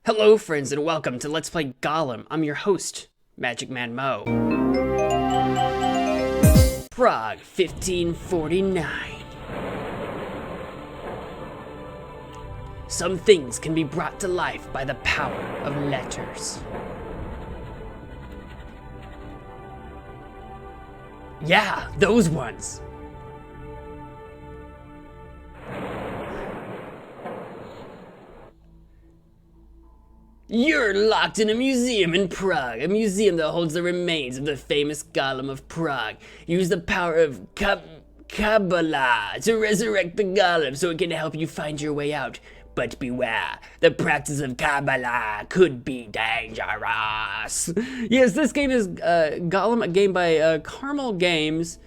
Hello friends and welcome to Let's Play Golem. I'm your host, MagicManMo. Prague, 1549. Some things can be brought to life by the power of letters. Yeah, those ones. You're locked in a museum in Prague, a museum that holds the remains of the famous Golem of Prague. Use the power of Kabbalah to resurrect the Golem so it can help you find your way out. But beware, the practice of Kabbalah could be dangerous. Yes, this game is Golem, a game by Carmel Games.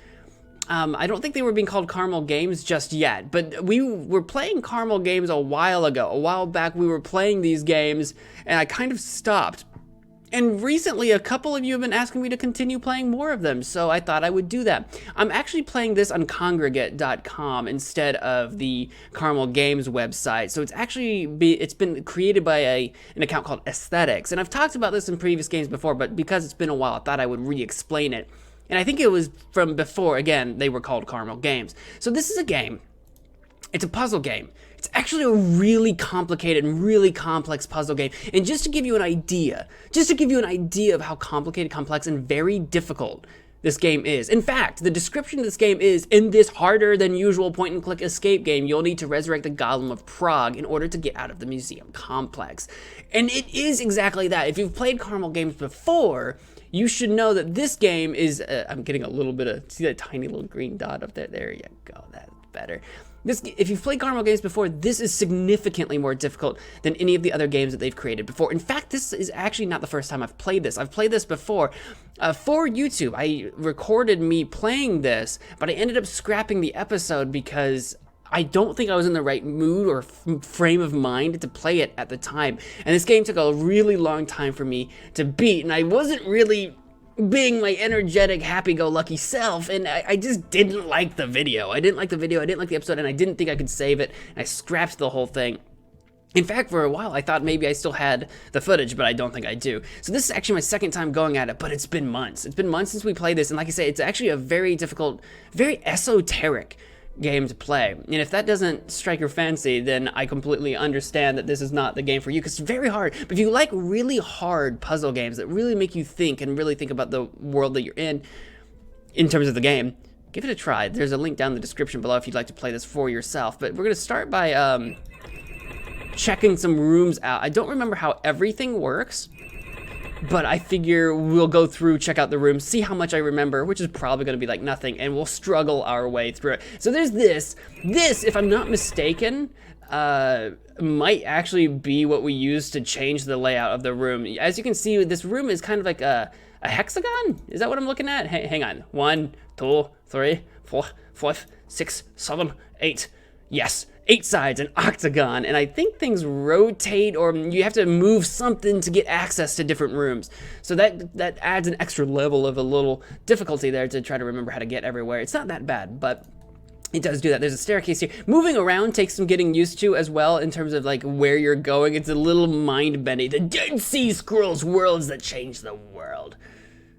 I don't think they were being called Carmel Games just yet, but we were playing Carmel Games a while ago. A while back we were playing these games, and I kind of stopped. And recently, a couple of you have been asking me to continue playing more of them, so I thought I would do that. I'm actually playing this on Congregate.com instead of the Carmel Games website, so it's been created by an account called Aesthetics. And I've talked about this in previous games before, but because it's been a while, I thought I would re-explain it. And I think it was from before, again, they were called Carmel Games. So this is a game. It's a puzzle game. It's actually a really complicated and really complex puzzle game. And just to give you an idea of how complicated, complex, and very difficult this game is. In fact, the description of this game is, in this harder than usual point and click escape game, you'll need to resurrect the Golem of Prague in order to get out of the museum complex. And it is exactly that. If you've played Carmel Games before, you should know that this game is, I'm getting a little bit of, see that tiny little green dot up there? There you go, that's better. If you've played Carmel Games before, this is significantly more difficult than any of the other games that they've created before. In fact, this is actually not the first time I've played this. I've played this before for YouTube. I recorded me playing this, but I ended up scrapping the episode because I don't think I was in the right mood or frame of mind to play it at the time. And this game took a really long time for me to beat, and I wasn't really being my energetic, happy-go-lucky self, and I just didn't like the video. I didn't like the video, I didn't like the episode, and I didn't think I could save it, and I scrapped the whole thing. In fact, for a while, I thought maybe I still had the footage, but I don't think I do. So this is actually my second time going at it, but it's been months. It's been months since we played this, and like I say, it's actually a very difficult, very esoteric game to play. And if that doesn't strike your fancy, then I completely understand that this is not the game for you, because it's very hard. But if you like really hard puzzle games that really make you think and really think about the world that you're in terms of the game, give it a try. There's a link down in the description below if you'd like to play this for yourself. But we're going to start by checking some rooms out. I don't remember how everything works, but I figure we'll go through, check out the room, see how much I remember, which is probably going to be like nothing, and we'll struggle our way through it. So there's this. This, if I'm not mistaken, might actually be what we use to change the layout of the room. As you can see, this room is kind of like a hexagon? Is that what I'm looking at? Hang on. 1, 2, 3, 4, 5, 6, 7, 8. Yes. 8 sides, an octagon, and I think things rotate, or you have to move something to get access to different rooms. So that adds an extra level of a little difficulty there to try to remember how to get everywhere. It's not that bad, but it does do that. There's a staircase here. Moving around takes some getting used to as well in terms of like where you're going. It's a little mind-bending. The Dead Sea Scrolls, worlds that change the world.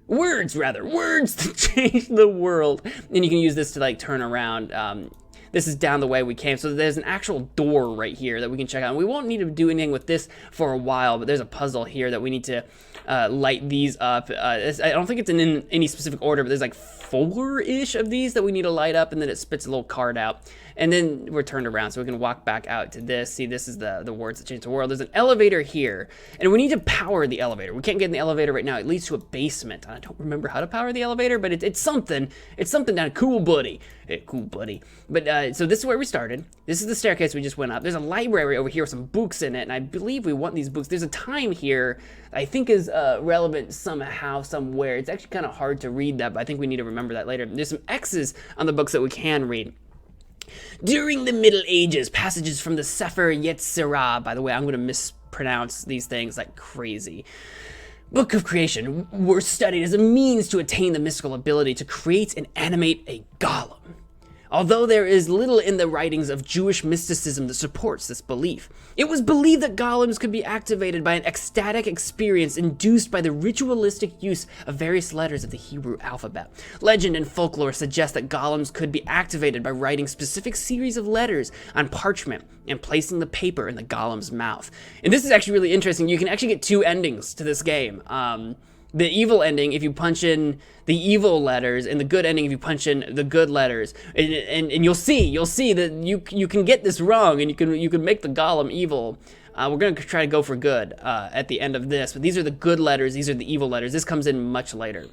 Words that change the world. And you can use this to like turn around. This is down the way we came, so there's an actual door right here that we can check out. And we won't need to do anything with this for a while, but there's a puzzle here that we need to light these up. I don't think it's in any specific order, but there's like 4-ish of these that we need to light up, and then it spits a little card out. And then we're turned around, so we can walk back out to this. See, this is the words that change the world. There's an elevator here, and we need to power the elevator. We can't get in the elevator right now. It leads to a basement. I don't remember how to power the elevator, but it's something. It's something down. Cool, buddy. Cool, buddy. But so this is where we started. This is the staircase we just went up. There's a library over here with some books in it, and I believe we want these books. There's a time here I think is relevant somehow, somewhere. It's actually kind of hard to read that, but I think we need to remember that later. There's some X's on the books that we can read. During the Middle Ages, passages from the Sefer Yetzirah, by the way, I'm going to mispronounce these things like crazy, Book of Creation, were studied as a means to attain the mystical ability to create and animate a golem. although there is little in the writings of Jewish mysticism that supports this belief. It was believed that golems could be activated by an ecstatic experience induced by the ritualistic use of various letters of the Hebrew alphabet. Legend and folklore suggest that golems could be activated by writing specific series of letters on parchment and placing the paper in the golem's mouth. And this is actually really interesting. You can actually get two endings to this game. The evil ending, if you punch in the evil letters, and the good ending, if you punch in the good letters, and you'll see that you can get this wrong, and you can make the golem evil. We're gonna try to go for good at the end of this, but these are the good letters, these are the evil letters. This comes in much later.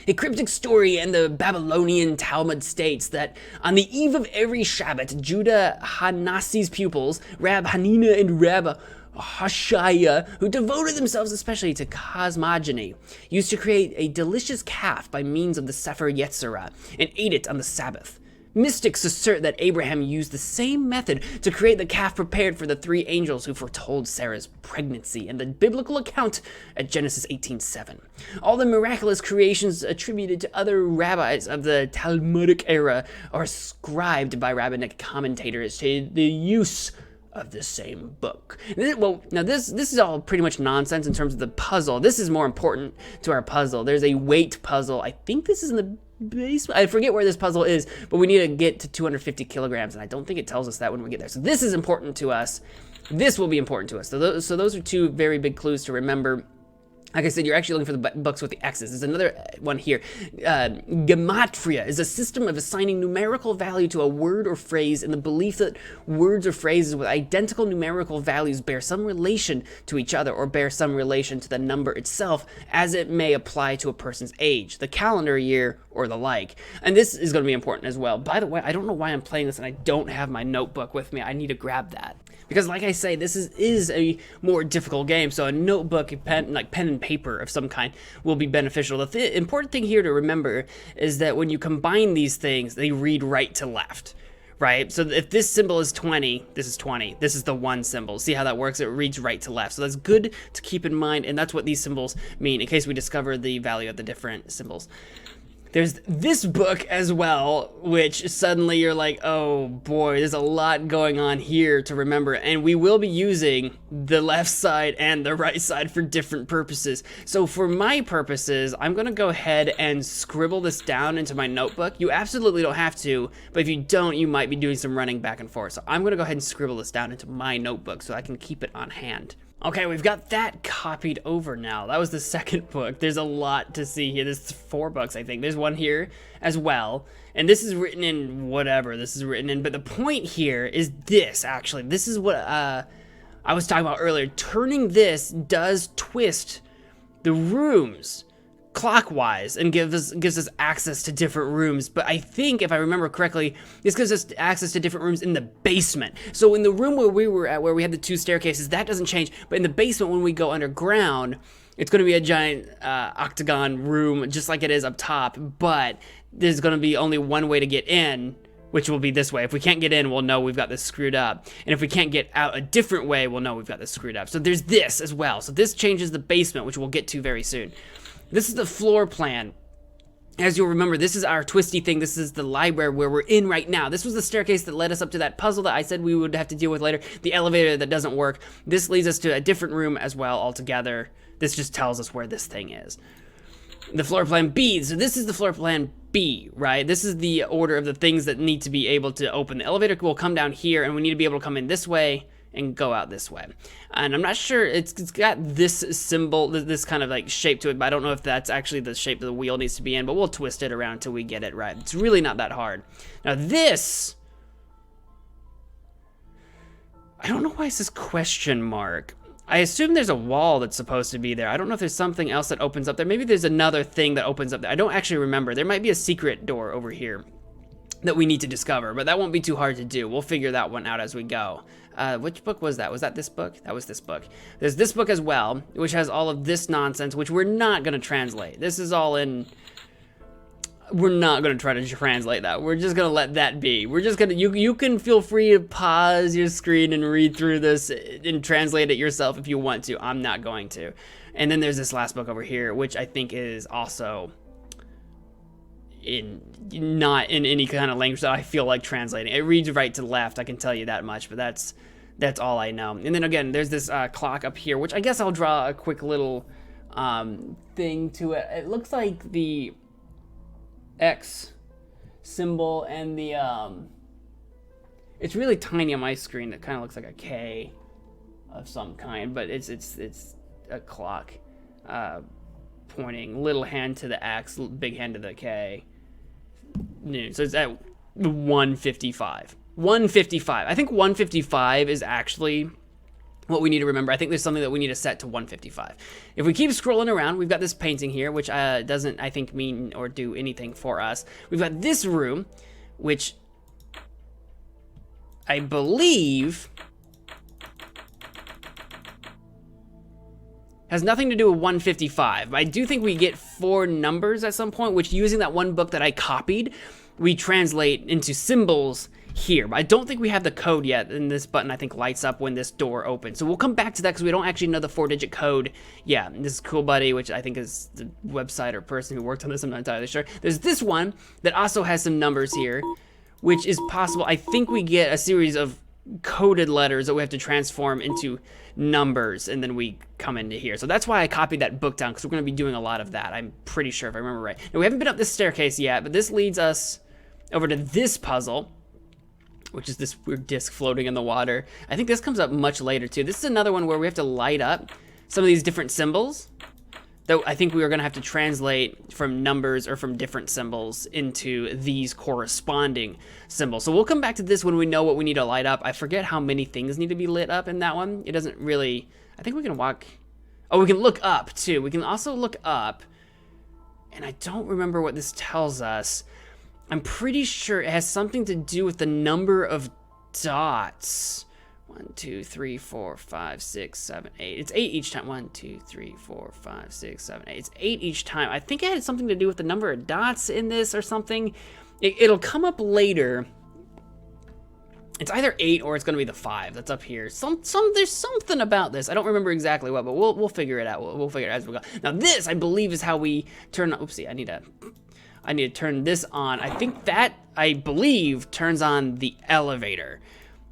A cryptic story in the Babylonian Talmud states that on the eve of every Shabbat, Judah Hanassi's pupils, Rab Hanina and Rab Hashaya, who devoted themselves especially to cosmogony, used to create a delicious calf by means of the Sefer Yetzirah and ate it on the Sabbath. Mystics assert that Abraham used the same method to create the calf prepared for the three angels who foretold Sarah's pregnancy in the biblical account at Genesis 18:7. All the miraculous creations attributed to other rabbis of the Talmudic era are ascribed by rabbinic commentators to the use of the same book. Well, now this is all pretty much nonsense in terms of the puzzle. This is more important to our puzzle. There's a weight puzzle. I think this is in the basement. I forget where this puzzle is, but we need to get to 250 kilograms, and I don't think it tells us that when we get there. So this is important to us. This will be important to us. So those are two very big clues to remember. Like I said, you're actually looking for the books with the X's. There's another one here. Gematria is a system of assigning numerical value to a word or phrase in the belief that words or phrases with identical numerical values bear some relation to each other or bear some relation to the number itself, as it may apply to a person's age, the calendar year, or the like. And this is going to be important as well. By the way, I don't know why I'm playing this and I don't have my notebook with me. I need to grab that. Because like I say, this is a more difficult game, so a notebook, pen and paper of some kind will be beneficial. The important thing here to remember is that when you combine these things, they read right to left, right? So if this symbol is 20, this is 20. This is the 1 symbol. See how that works? It reads right to left. So that's good to keep in mind, and that's what these symbols mean in case we discover the value of the different symbols. There's this book as well, which suddenly you're like, oh boy, there's a lot going on here to remember, and we will be using the left side and the right side for different purposes. So for my purposes, I'm gonna go ahead and scribble this down into my notebook. You absolutely don't have to, but if you don't, you might be doing some running back and forth. So I'm gonna go ahead and scribble this down into my notebook so I can keep it on hand. Okay, we've got that copied over now. That was the second book. There's a lot to see here. There's 4 books, I think. There's one here as well. And this is written in whatever this is written in. But the point here is this, actually. This is what I was talking about earlier. Turning this does twist the rooms clockwise and gives us access to different rooms. But I think, if I remember correctly, this gives us access to different rooms in the basement. So in the room where we were at, where we had the 2 staircases, that doesn't change. But in the basement, when we go underground, it's going to be a giant octagon room, just like it is up top. But there's going to be only one way to get in, which will be this way. If we can't get in, we'll know we've got this screwed up. And if we can't get out a different way, we'll know we've got this screwed up. So there's this as well. So this changes the basement, which we'll get to very soon. This is the floor plan. As you'll remember, this is our twisty thing. This is the library where we're in right now. This was the staircase that led us up to that puzzle that I said we would have to deal with later. The elevator that doesn't work. This leads us to a different room as well altogether. This just tells us where this thing is. The floor plan B. So this is the floor plan B, right? This is the order of the things that need to be able to open. The elevator will come down here, and we need to be able to come in this way and go out this way. And I'm not sure, it's got this symbol, this kind of like shape to it, but I don't know if that's actually the shape that the wheel needs to be in, but we'll twist it around until we get it right. It's really not that hard. Now this, I don't know why it says question mark. I assume there's a wall that's supposed to be there. I don't know if there's something else that opens up there. Maybe there's another thing that opens up there. I don't actually remember. There might be a secret door over here that we need to discover, but that won't be too hard to do. We'll figure that one out as we go. Which book was that? Was that this book? That was this book. There's this book as well, which has all of this nonsense, which we're not going to translate. This is all in... We're not going to try to translate that. We're just going to let that be. We're just going to... You can feel free to pause your screen and read through this and translate it yourself if you want to. I'm not going to. And then there's this last book over here, which I think is also... not in any kind of language that I feel like translating. It reads right to left, I can tell you that much, but that's all I know. And then again, there's this clock up here, which I guess I'll draw a quick little thing to it. It looks like the X symbol and the it's really tiny on my screen. It kind of looks like a K of some kind, but it's a clock pointing little hand to the X, big hand to the K. So it's at 155. 155. I think 155 is actually what we need to remember. I think there's something that we need to set to 155. If we keep scrolling around, we've got this painting here, which doesn't, I think, mean or do anything for us. We've got this room, which I believe has nothing to do with 155. I do think we get 4 numbers at some point, which using that one book that I copied, we translate into symbols here. But I don't think we have the code yet, and this button I think lights up when this door opens. So we'll come back to that because we don't actually know the 4-digit code. Yeah, this is Cool Buddy, which I think is the website or person who worked on this, I'm not entirely sure. There's this one that also has some numbers here, which is possible. I think we get a series of coded letters that we have to transform into numbers, and then we come into here. So that's why I copied that book down, because we're going to be doing a lot of that, I'm pretty sure, if I remember right. Now, we haven't been up this staircase yet, but this leads us over to this puzzle, which is this weird disc floating in the water. I think this comes up much later, too. This is another one where we have to light up some of these different symbols, though I think we are going to have to translate from numbers or from different symbols into these corresponding symbols. So we'll come back to this when we know what we need to light up. I forget how many things need to be lit up in that one. It doesn't really... I think we can walk... Oh, we can look up, too. We can also look up, and I don't remember what this tells us. I'm pretty sure it has something to do with the number of dots. 1, 2, 3, 4, 5, 6, 7, 8. It's 8 each time. 1, 2, 3, 4, 5, 6, 7, 8. It's 8 each time. I think it had something to do with the number of dots in this or something. It'll come up later. It's either 8 or it's going to be the 5 that's up here. There's something about this. I don't remember exactly what, but we'll figure it out. We'll figure it out as we go. Now this, I believe, is how we turn. Oopsie, I need to turn this on. I think that, I believe, turns on the elevator.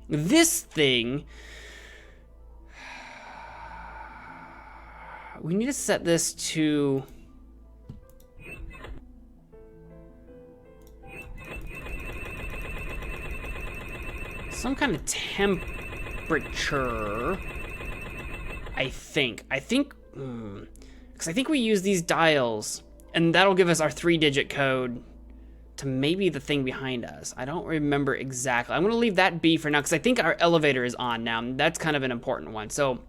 This thing, we need to set this to some kind of temperature, I think, because I think we use these dials, and that'll give us our 3-digit code to maybe the thing behind us. I don't remember exactly. I'm going to leave that be for now, because I think our elevator is on now. That's kind of an important one. So,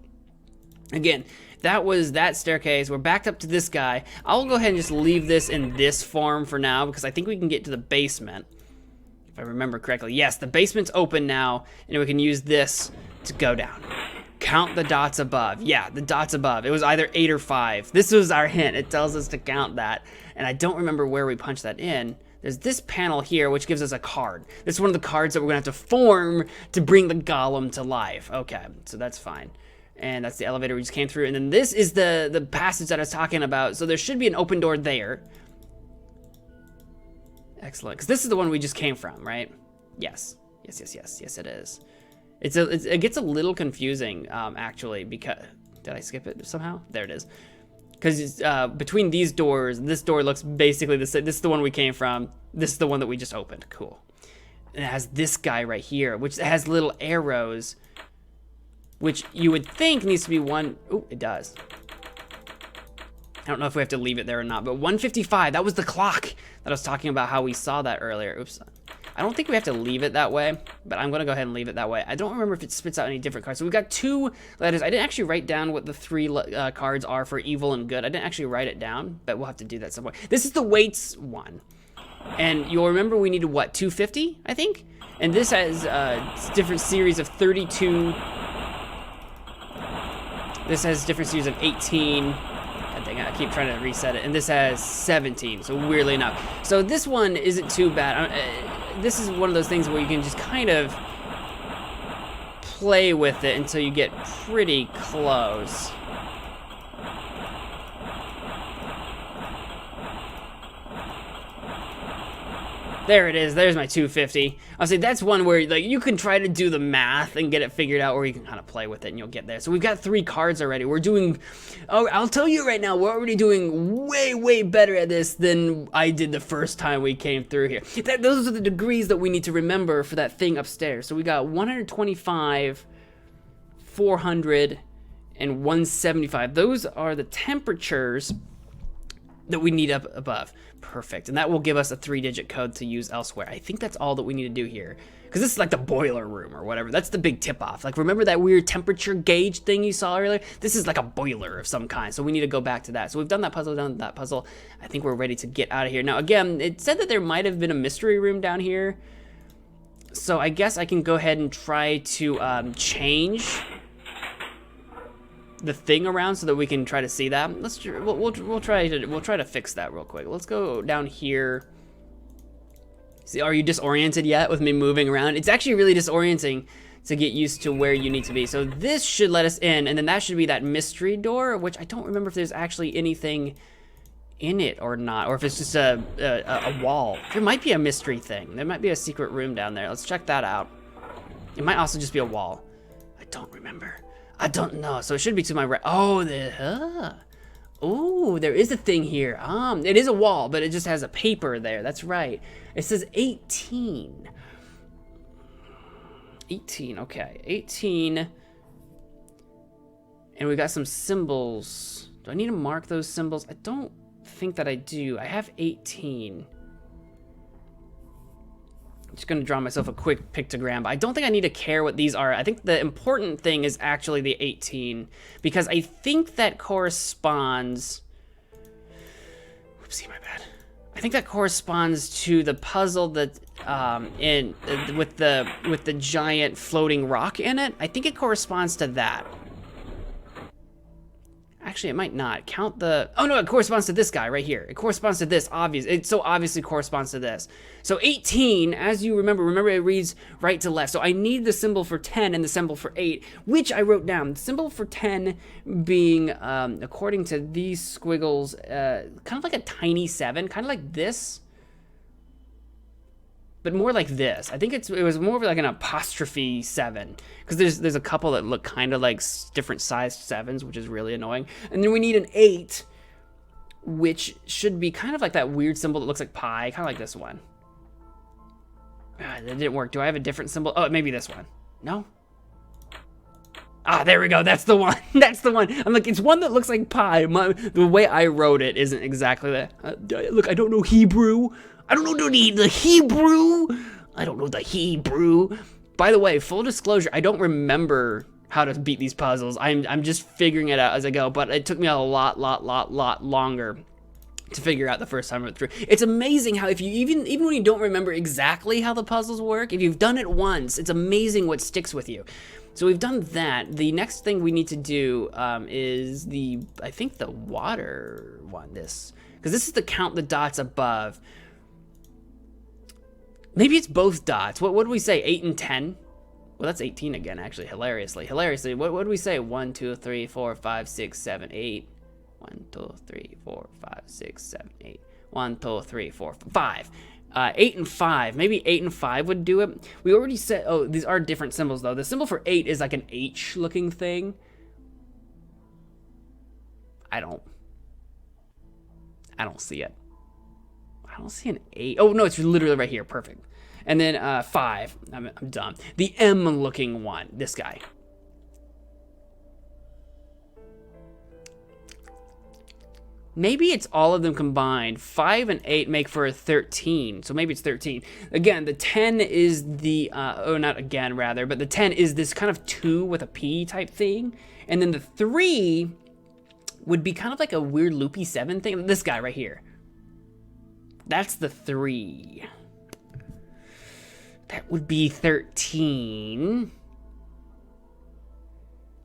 again, that was that staircase. We're backed up to this guy. I'll go ahead and just leave this in this form for now, because I think we can get to the basement, if I remember correctly. Yes, the basement's open now, and we can use this to go down. Count the dots above. Yeah, the dots above. It was either 8 or 5. This was our hint. It tells us to count that, and I don't remember where we punched that in. There's this panel here, which gives us a card. This is one of the cards that we're gonna have to form to bring the golem to life. Okay, so that's fine. And that's the elevator we just came through. And then this is the passage that I was talking about. So there should be an open door there. Excellent, because this is the one we just came from, right? Yes, yes, yes, yes, yes, it is. It gets a little confusing, actually, because, did I skip it somehow? There it is. Because between these doors, this door looks basically the same. This is the one we came from. This is the one that we just opened. Cool. And it has this guy right here, which has little arrows, which you would think needs to be one. Oh, it does. I don't know if we have to leave it there or not, but 155, that was the clock that I was talking about, how we saw that earlier. Oops. I don't think we have to leave it that way, but I'm going to go ahead and leave it that way. I don't remember if it spits out any different cards. So we've got 2 letters. I didn't actually write down what the 3 cards are for evil and good. I didn't actually write it down, but we'll have to do that somewhere. This is the weights one. And you'll remember we needed, what, 250, I think? And this has a different series of 32. This has different series of 18. I keep trying to reset it. And this has 17, so weirdly enough. So this one isn't too bad. This is one of those things where you can just kind of play with it until you get pretty close. There it is. There's my 250. I'll say that's one where like you can try to do the math and get it figured out, or you can kind of play with it and you'll get there. So we've got 3 cards already. We're doing, oh, I'll tell you right now, we're already doing way better at this than I did the first time we came through here. Those are the degrees that we need to remember for that thing upstairs. So we got 125, 400, and 175. Those are the temperatures that we need up above. Perfect. And that will give us a 3-digit code to use elsewhere. I think that's all that we need to do here. Because this is like the boiler room or whatever. That's the big tip-off. Like, remember that weird temperature gauge thing you saw earlier? This is like a boiler of some kind. So we need to go back to that. So we've done that puzzle, done that puzzle. I think we're ready to get out of here. Now, again, it said that there might have been a mystery room down here. So I guess I can go ahead and try to change the thing around so that we can try to see that. We'll try to fix that real quick. Let's go down here. See, are you disoriented yet with me moving around? It's actually really disorienting to get used to where you need to be. So this should let us in, and then that should be that mystery door, which I don't remember if there's actually anything in it or not, or if it's just a wall. There might be a mystery thing. There might be a secret room down there. Let's check that out. It might also just be a wall. I don't remember. I don't know. So it should be to my right. Oh, oh, there is a thing here. It is a wall, but it just has a paper there. That's right. It says 18. 18. Okay, 18. And we got some symbols. Do I need to mark those symbols? I don't think that I do. I have 18. Just gonna draw myself a quick pictogram, but I don't think I need to care what these are. I think the important thing is actually the 18, because I think that corresponds, oopsie, my bad. I think that corresponds to the puzzle that with the giant floating rock in it. I think it corresponds to that. Actually, it might not. Count the... Oh, no, it corresponds to this guy right here. It corresponds to this, obvious. It so obviously corresponds to this. So 18, as you remember it reads right to left. So I need the symbol for 10 and the symbol for 8, which I wrote down. The symbol for 10 being, according to these squiggles, kind of like a tiny 7, kind of like this, but more like this. I think it was more of like an apostrophe 7, because there's a couple that look kind of like different sized 7s, which is really annoying. And then we need an 8, which should be kind of like that weird symbol that looks like pi, kind of like this one. That didn't work. Do I have a different symbol? Oh, maybe this one. No? Ah, there we go. That's the one. That's the one. I'm like, it's one that looks like pi. The way I wrote it isn't exactly that. Look, I don't know Hebrew. I don't know the Hebrew. I don't know the Hebrew. By the way, full disclosure, I don't remember how to beat these puzzles. I'm just figuring it out as I go, but it took me a lot longer to figure out the first time I went through. It's amazing how if you even when you don't remember exactly how the puzzles work, if you've done it once, it's amazing what sticks with you. So we've done that. The next thing we need to do is I think the water one, because this is to count the dots above. Maybe it's both dots. What do we say, 8 and 10? Well, that's 18 again, actually, hilariously. What do we say? 1, 2, 3, 4, 5, 6, 7, 8. 1, 2, 3, 4, 5, 6, 7, 8. 1, 2, 3, 4, 5. 8 and 5. Maybe 8 and 5 would do it. We already said, oh, these are different symbols, though. The symbol for 8 is like an H-looking thing. I don't see it. I don't see an 8. Oh, no, it's literally right here. Perfect. And then 5. I'm dumb. The M-looking one. This guy. Maybe it's all of them combined. 5 and 8 make for a 13. So maybe it's 13. Again, the 10 is the... oh, not again, rather. But the 10 is this kind of 2 with a P type thing. And then the 3 would be kind of like a weird loopy 7 thing. This guy right here. That's the 3. That would be 13.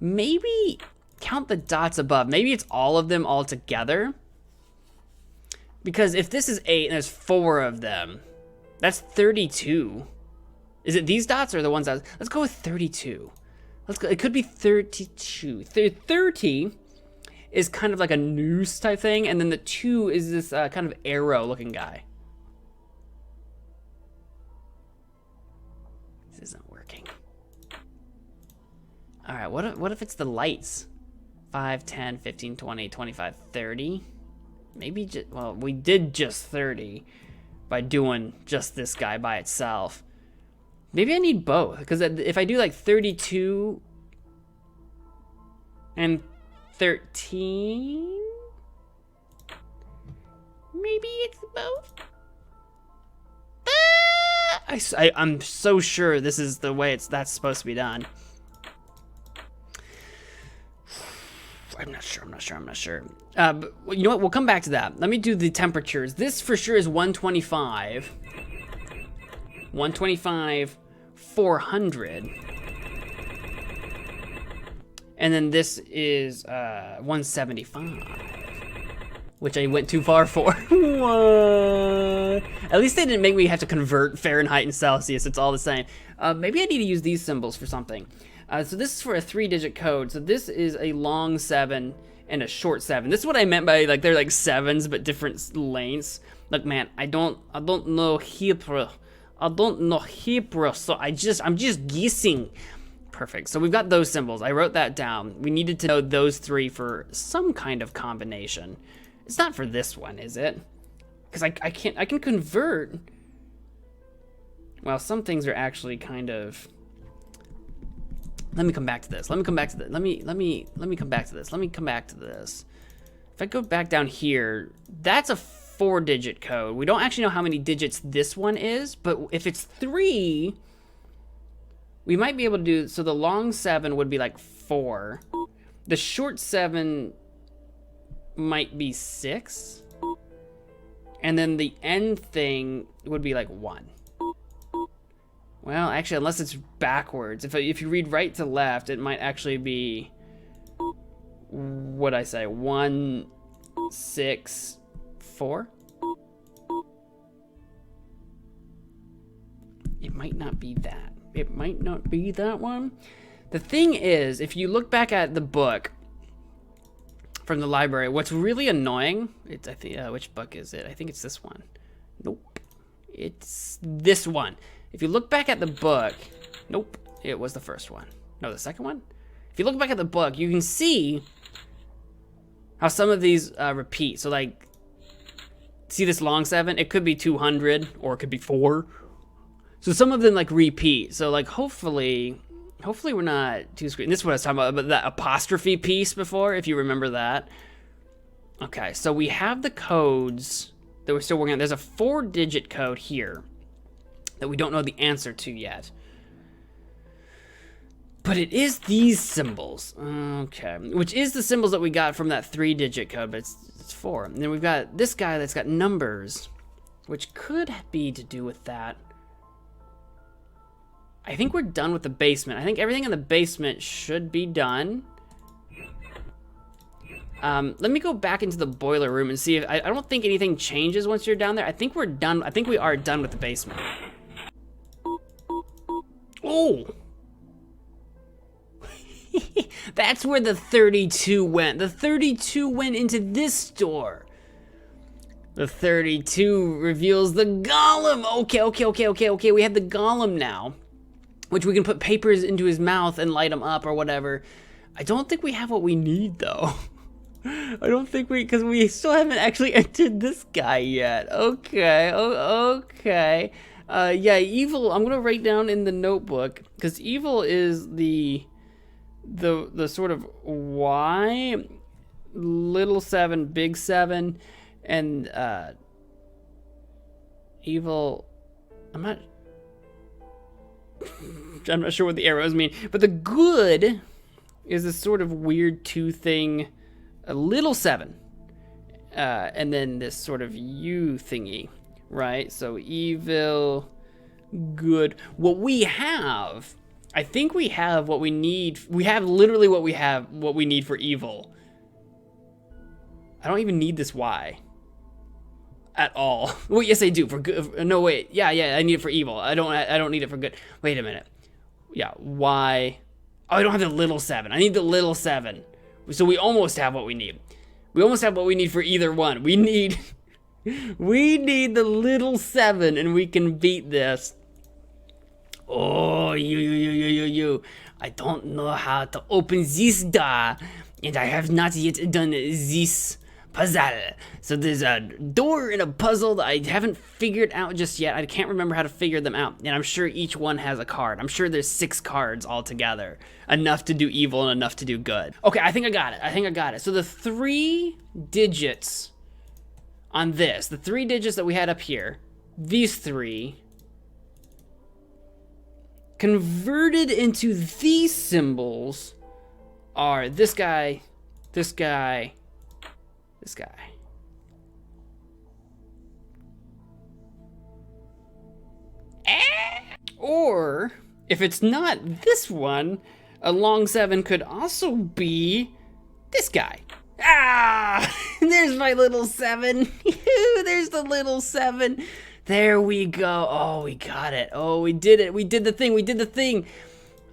Maybe count the dots above. Maybe it's all of them all together. Because if this is 8 and there's 4 of them, that's 32. Is it these dots or the ones that... Let's go with 32. Let's go. It could be 32. 30 is kind of like a noose type thing, and then the 2 is this kind of arrow looking guy. All right, what if it's the lights? 5, 10, 15, 20, 25, 30. Maybe just, well, we did just 30 by doing just this guy by itself. Maybe I need both, because if I do like 32 and 13, maybe it's both. I'm so sure this is the way that's supposed to be done. I'm not sure. But you know what? We'll come back to that. Let me do the temperatures. This for sure is 125. 125, 400. And then this is 175. Which I went too far for. What? At least they didn't make me have to convert Fahrenheit and Celsius. It's all the same. Maybe I need to use these symbols for something. So this is for a 3-digit code. So this is a long 7 and a short 7. This is what I meant by like they're like 7s but different lengths. Look, man, I don't know Hebrew. So I'm just guessing. Perfect. So we've got those symbols. I wrote that down. We needed to know those 3 for some kind of combination. It's not for this one, is it? Because I can convert. Well, some things are actually kind of. Let me come back to this. Let me come back to this. Let me come back to this. Let me come back to this. If I go back down here, that's a 4-digit code. We don't actually know how many digits this one is, but if it's 3, we might be able to do, so the long 7 would be like 4. The short 7 might be 6. And then the end thing would be like 1. Well, actually, unless it's backwards. If you read right to left, it might actually be, what'd I say, 1, 6, 4? It might not be that. It might not be that one. The thing is, if you look back at the book from the library, what's really annoying, I think, which book is it? I think it's this one. Nope. It's this one. If you look back at the book, nope, it was the first one. No, the second one? If you look back at the book, you can see how some of these repeat. So like, see this long 7? It could be 200 or it could be 4. So some of them like repeat. So like hopefully we're not too screwed. This is what I was talking about that apostrophe piece before, if you remember that. Okay, so we have the codes that we're still working on. There's a 4-digit code here that we don't know the answer to yet. But it is these symbols. Okay. Which is the symbols that we got from that 3-digit code, but it's 4. And then we've got this guy that's got numbers, which could be to do with that. I think we're done with the basement. I think everything in the basement should be done. Let me go back into the boiler room and see if, I don't think anything changes once you're down there. I think we're done. I think we are done with the basement. Oh! That's where the 32 went. The 32 went into this door. The 32 reveals the golem. Okay. We have the golem now, which we can put papers into his mouth and light him up or whatever. I don't think we have what we need though. I don't think because we still haven't actually entered this guy yet. Okay, okay. Yeah, evil, I'm gonna write down in the notebook, because evil is the sort of Y, little 7, big 7, and evil, I'm not sure what the arrows mean, but the good is this sort of weird 2 thing, a little 7, and then this sort of U thingy, right? So evil, good. What we have, I think we have what we need. We have literally what we need for evil. I don't even need this Y at all. Well, yes, I do for good. No, wait. Yeah, I need it for evil. I don't need it for good. Wait a minute. Yeah, Y. Oh, I don't have the little 7. I need the little 7. So we almost have what we need. We almost have what we need for either one. We need the little 7, and we can beat this. Oh, you. I don't know how to open this door, and I have not yet done this puzzle. So there's a door in a puzzle that I haven't figured out just yet. I can't remember how to figure them out, and I'm sure each one has a card. I'm sure there's 6 cards altogether, enough to do evil and enough to do good. Okay, I think I got it. So the 3 digits on this, the 3 digits that we had up here, these 3, converted into these symbols are this guy, this guy, this guy. Or, if it's not this one, a long 7 could also be this guy. Ah! There's my little 7. There's the little 7. There we go. Oh, we got it. Oh, we did it. We did the thing.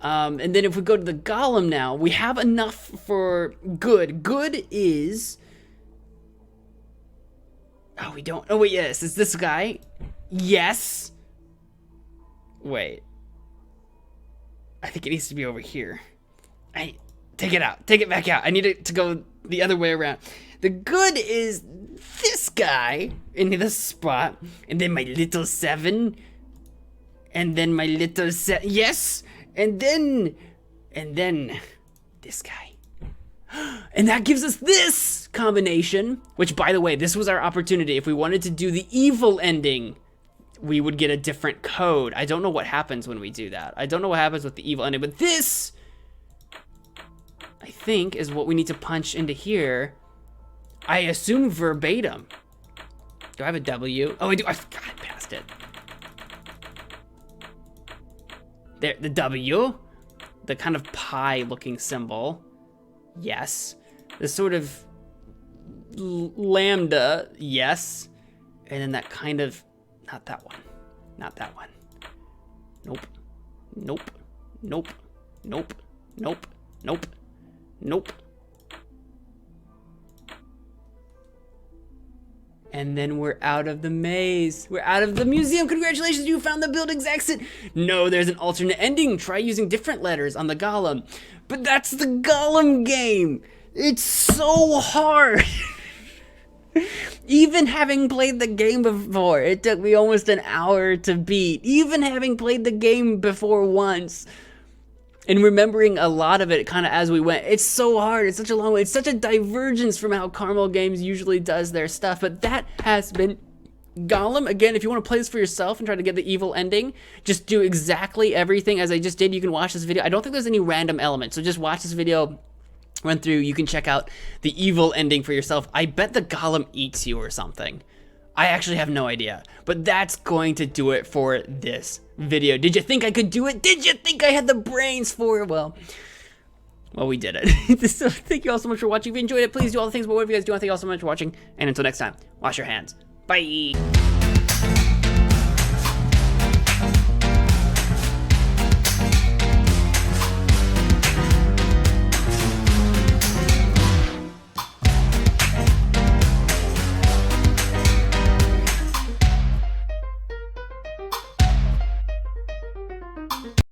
And then if we go to the golem now, we have enough for good. Good is... Oh, we don't. Oh, wait, yes. It's this guy. Yes. Wait. I think it needs to be over here. Take it out. Take it back out. I need it to go the other way around. The good is this guy in this spot. And then my little 7. And then my little 7. Yes. And then this guy. And that gives us this combination, which, by the way, this was our opportunity. If we wanted to do the evil ending, we would get a different code. I don't know what happens when we do that. I don't know what happens with the evil ending, but this, I think, is what we need to punch into here. I assume verbatim. Do I have a W? Oh, I do. I got past it. There, the W, the kind of pie-looking symbol. Yes. The sort of lambda, yes. And then that kind of, not that one. Not that one. Nope. Nope. Nope. Nope. Nope. Nope. Nope. And then we're out of the maze. We're out of the museum. Congratulations, you found the building's exit. No, there's an alternate ending. Try using different letters on the golem. But that's the golem game. It's so hard. Even having played the game before, it took me almost an hour to beat. Even having played the game before once, and remembering a lot of it kind of as we went. It's so hard. It's such a long way. It's such a divergence from how Carmel Games usually does their stuff. But that has been Golem. Again, if you want to play this for yourself and try to get the evil ending, just do exactly everything as I just did. You can watch this video. I don't think there's any random elements, so just watch this video, run through. You can check out the evil ending for yourself. I bet the golem eats you or something. I actually have no idea, but that's going to do it for this video. Did you think I could do it? Did you think I had the brains for it? Well, we did it. So thank you all so much for watching. If you enjoyed it, please do all the things. But what if you guys do? Thank you all so much for watching. And until next time, wash your hands. Bye.